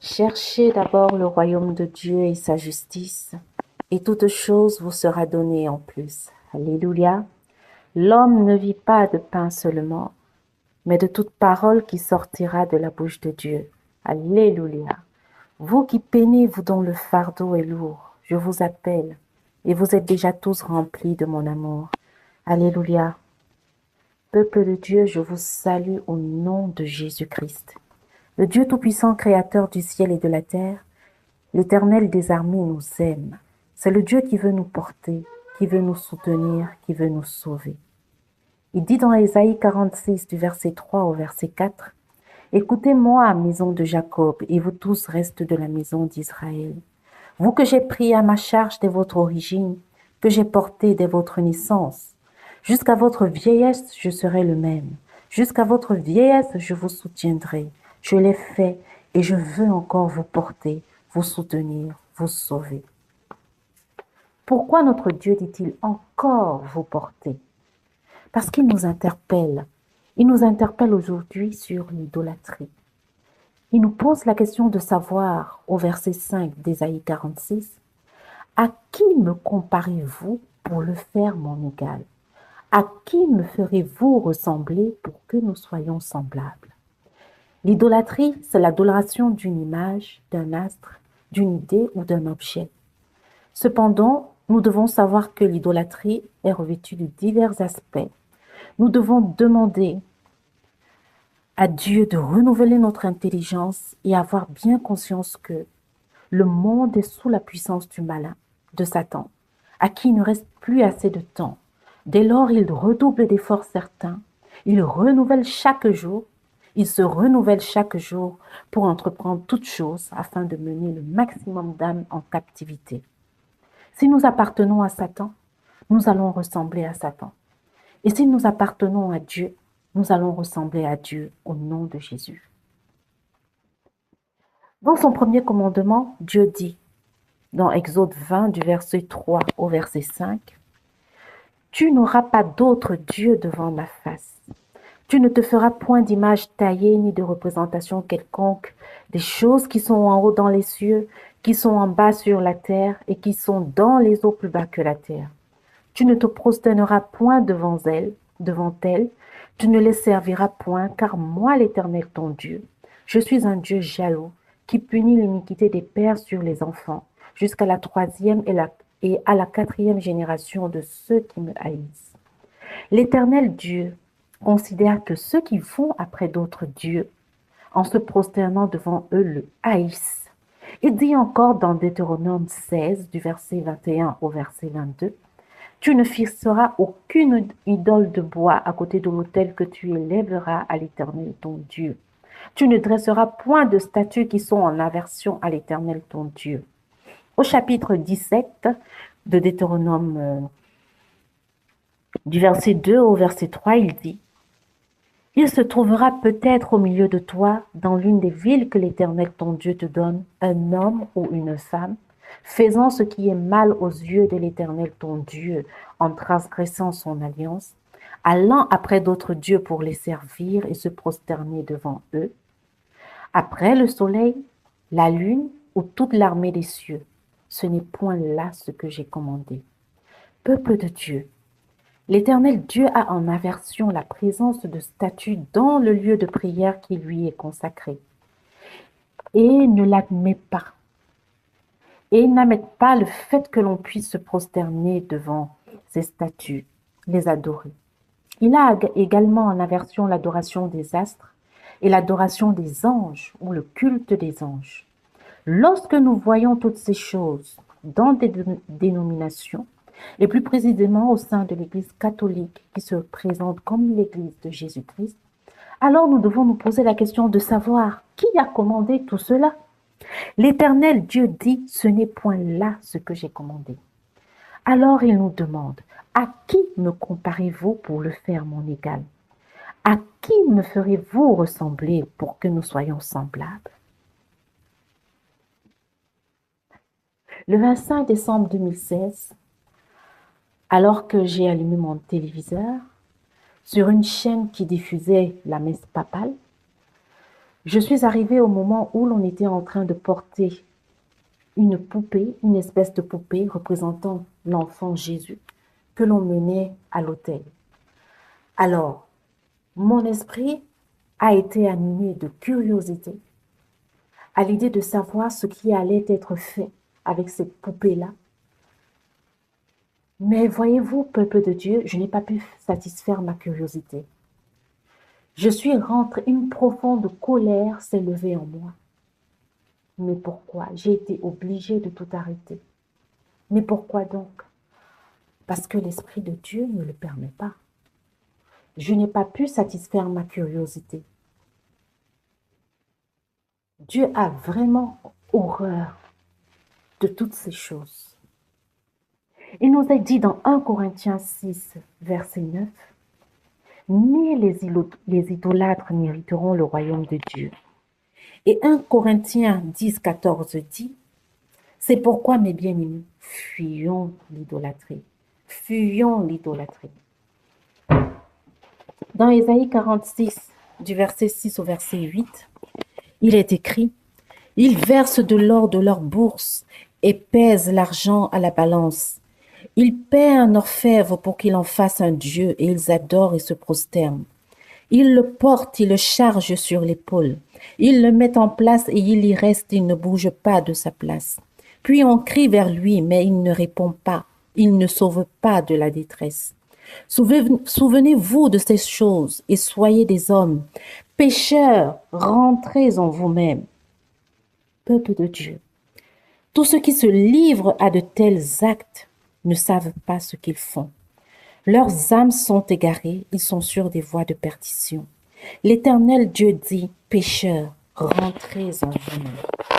Cherchez d'abord le royaume de Dieu et sa justice, et toute chose vous sera donnée en plus. Alléluia. L'homme ne vit pas de pain seulement, mais de toute parole qui sortira de la bouche de Dieu. Alléluia. Vous qui peinez, vous dont le fardeau est lourd, je vous appelle, et vous êtes déjà tous remplis de mon amour. Alléluia. Peuple de Dieu, je vous salue au nom de Jésus-Christ. Le Dieu Tout-Puissant, Créateur du ciel et de la terre, l'Éternel des armées nous aime. C'est le Dieu qui veut nous porter, qui veut nous soutenir, qui veut nous sauver. Il dit dans Ésaïe 46, du verset 3 au verset 4, « Écoutez-moi, maison de Jacob, et vous tous restes de la maison d'Israël. Vous que j'ai pris à ma charge dès votre origine, que j'ai porté dès votre naissance. Jusqu'à votre vieillesse, je serai le même. Jusqu'à votre vieillesse, je vous soutiendrai. Je l'ai fait et je veux encore vous porter, vous soutenir, vous sauver. » Pourquoi notre Dieu dit-il encore vous porter? Parce qu'il nous interpelle. Il nous interpelle aujourd'hui sur l'idolâtrie. Il nous pose la question de savoir, au verset 5 d'Ésaïe 46, « À qui me comparez-vous pour le faire mon égal? À qui me ferez-vous ressembler pour que nous soyons semblables? » L'idolâtrie, c'est l'adoration d'une image, d'un astre, d'une idée ou d'un objet. Cependant, nous devons savoir que l'idolâtrie est revêtue de divers aspects. Nous devons demander à Dieu de renouveler notre intelligence et avoir bien conscience que le monde est sous la puissance du malin, de Satan, à qui il ne reste plus assez de temps. Dès lors, il redouble d'efforts certains. Il renouvelle chaque jour. Il se renouvelle chaque jour pour entreprendre toutes choses afin de mener le maximum d'âmes en captivité. Si nous appartenons à Satan, nous allons ressembler à Satan. Et si nous appartenons à Dieu, nous allons ressembler à Dieu au nom de Jésus. Dans son premier commandement, Dieu dit, dans Exode 20, du verset 3 au verset 5, « Tu n'auras pas d'autre Dieu devant ma face. Tu ne te feras point d'image taillée ni de représentation quelconque des choses qui sont en haut dans les cieux, qui sont en bas sur la terre et qui sont dans les eaux plus bas que la terre. Tu ne te prosterneras point devant elles, tu ne les serviras point, car moi, l'Éternel ton Dieu, je suis un Dieu jaloux, qui punit l'iniquité des pères sur les enfants, jusqu'à la troisième et à la quatrième génération de ceux qui me haïssent. L'Éternel Dieu considère que ceux qui vont après d'autres dieux, en se prosternant devant eux, le haïssent. Il dit encore dans Deutéronome 16, du verset 21 au verset 22, « Tu ne fixeras aucune idole de bois à côté de l'autel que tu élèveras à l'Éternel ton Dieu. Tu ne dresseras point de statues qui sont en aversion à l'Éternel ton Dieu. » Au chapitre 17 de Deutéronome, du verset 2 au verset 3, il dit, « Il se trouvera peut-être au milieu de toi, dans l'une des villes que l'Éternel ton Dieu te donne, un homme ou une femme, faisant ce qui est mal aux yeux de l'Éternel ton Dieu, en transgressant son alliance, allant après d'autres dieux pour les servir et se prosterner devant eux, après le soleil, la lune ou toute l'armée des cieux. Ce n'est point là ce que j'ai commandé. Peuple de Dieu, l'Éternel Dieu a en aversion la présence de statues dans le lieu de prière qui lui est consacré et ne l'admet pas. Et n'admet pas le fait que l'on puisse se prosterner devant ces statues, les adorer. Il a également en aversion l'adoration des astres et l'adoration des anges ou le culte des anges. Lorsque nous voyons toutes ces choses dans des dénominations, et plus précisément au sein de l'Église catholique qui se présente comme l'Église de Jésus-Christ, alors nous devons nous poser la question de savoir qui a commandé tout cela. L'Éternel Dieu dit, ce n'est point là ce que j'ai commandé. Alors il nous demande, à qui me comparez-vous pour le faire mon égal? À qui me ferez-vous ressembler pour que nous soyons semblables? Le 25 décembre 2016, alors que j'ai allumé mon téléviseur, sur une chaîne qui diffusait la messe papale, Je suis arrivée au moment où l'on était en train de porter une poupée, une espèce de poupée représentant l'enfant Jésus que l'on menait à l'autel. Alors, mon esprit a été animé de curiosité à l'idée de savoir ce qui allait être fait avec cette poupée-là. Mais voyez-vous, peuple de Dieu, je n'ai pas pu satisfaire ma curiosité. Je suis rentrée, une profonde colère s'est levée en moi. Mais pourquoi? J'ai été obligée de tout arrêter. Mais pourquoi donc? Parce que l'Esprit de Dieu ne le permet pas. Je n'ai pas pu satisfaire ma curiosité. Dieu a vraiment horreur de toutes ces choses. Il nous est dit dans 1 Corinthiens 6, verset 9, « Ni les idolâtres n'hériteront le royaume de Dieu. » Et 1 Corinthiens 10, 14 dit, « C'est pourquoi, mes bien-aimés, fuyons l'idolâtrie. » Fuyons l'idolâtrie. Dans Ésaïe 46, du verset 6 au verset 8, il est écrit, « Ils versent de l'or de leur bourse et pèsent l'argent à la balance. Ils paient un orfèvre pour qu'il en fasse un dieu et ils adorent et se prosternent. Ils le portent, ils le chargent sur l'épaule. Ils le mettent en place et il y reste, il ne bouge pas de sa place. Puis on crie vers lui, mais il ne répond pas. Il ne sauve pas de la détresse. Souvenez-vous de ces choses et soyez des hommes. Pécheurs, rentrez en vous-même. » Peuple de Dieu, tous ceux qui se livrent à de tels actes ne savent pas ce qu'ils font. Leurs âmes sont égarées, ils sont sur des voies de perdition. L'Éternel Dieu dit, pécheurs, rentrez en vous-même.